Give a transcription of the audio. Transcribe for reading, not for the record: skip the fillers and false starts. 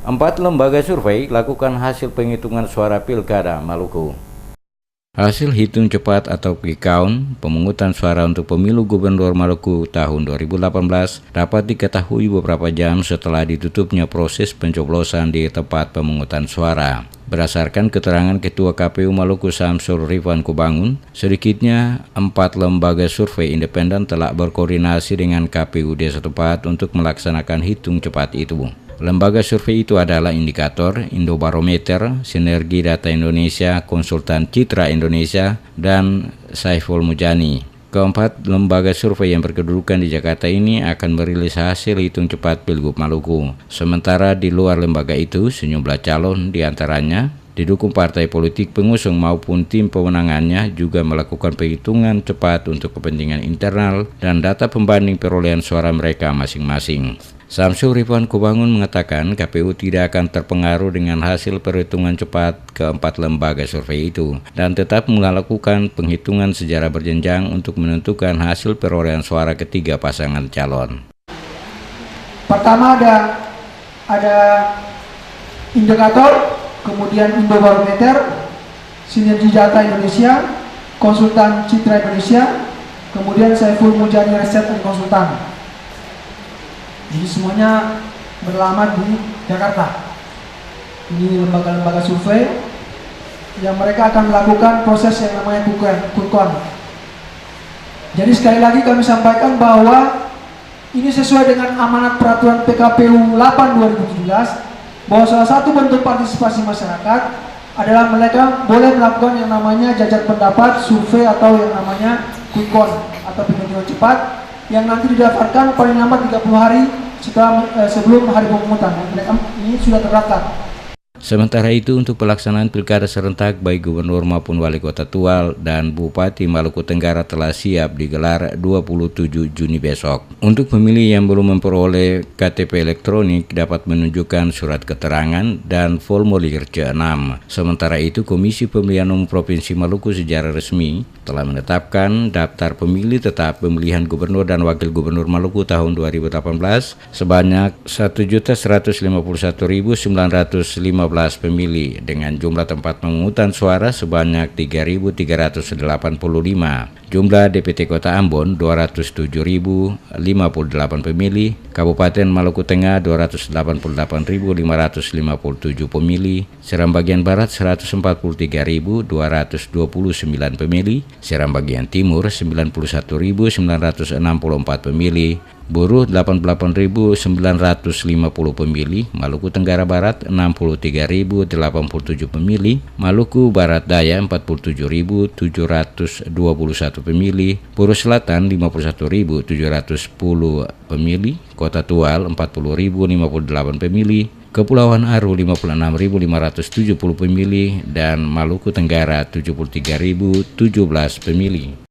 4 lembaga survei lakukan hasil penghitungan suara Pilkada Maluku. Hasil hitung cepat atau quick count pemungutan suara untuk pemilu Gubernur Maluku tahun 2018 dapat diketahui beberapa jam setelah ditutupnya proses pencoblosan di tempat pemungutan suara. Berdasarkan keterangan Ketua KPU Maluku Samsul Rifan Kubangun, sedikitnya 4 lembaga survei independen telah berkoordinasi dengan KPUD setempat untuk melaksanakan hitung cepat itu. Lembaga survei itu adalah Indikator, Indobarometer, Sinergi Data Indonesia, Konsultan Citra Indonesia, dan Saiful Mujani. Keempat lembaga survei yang berkedudukan di Jakarta ini akan merilis hasil hitung cepat Pilgub Maluku. Sementara di luar lembaga itu, sejumlah calon diantaranya didukung partai politik pengusung maupun tim pemenangannya juga melakukan penghitungan cepat untuk kepentingan internal dan data pembanding perolehan suara mereka masing-masing. Samsul Rifan Kubangun mengatakan KPU tidak akan terpengaruh dengan hasil perhitungan cepat keempat lembaga survei itu dan tetap melakukan penghitungan secara berjenjang untuk menentukan hasil perolehan suara ketiga pasangan calon. Pertama ada Indikator, kemudian Indobarometer, Sinergi Data Indonesia, Konsultan Citra Indonesia, kemudian Saiful Mujani Riset dan Konsultan. Jadi semuanya beralamat di Jakarta. Ini lembaga-lembaga survei yang mereka akan melakukan proses yang namanya quick count. Jadi sekali lagi kami sampaikan bahwa ini sesuai dengan amanat peraturan PKPU 8/2017 bahwa salah satu bentuk partisipasi masyarakat adalah mereka boleh melakukan yang namanya jajak pendapat, survei atau yang namanya quick count atau penghitungan cepat yang nanti didaftarkan paling lambat 30 hari sebelum hari pemungutan. Mereka ini sudah terdaftar. Sementara itu untuk pelaksanaan pilkada serentak baik gubernur maupun wali kota Tual dan Bupati Maluku Tenggara telah siap digelar 27 Juni besok. Untuk pemilih yang belum memperoleh KTP elektronik dapat menunjukkan surat keterangan dan formulir C6. Sementara itu Komisi Pemilihan Umum Provinsi Maluku secara resmi telah menetapkan daftar pemilih tetap pemilihan gubernur dan wakil gubernur Maluku tahun 2018 sebanyak 1.151.915 pemilih dengan jumlah tempat pemungutan suara sebanyak 3.385, jumlah DPT Kota Ambon 207.058 pemilih, Kabupaten Maluku Tengah 288.557 pemilih, Seram Bagian Barat 143.229 pemilih, Seram Bagian Timur 91.964 pemilih, Buruh 88.950 pemilih, Maluku Tenggara Barat 63.087 pemilih, Maluku Barat Daya 47.721 pemilih, Buruh Selatan 51.710 pemilih, Kota Tual 40.058 pemilih, Kepulauan Aru 56.570 pemilih, dan Maluku Tenggara 73.017 pemilih.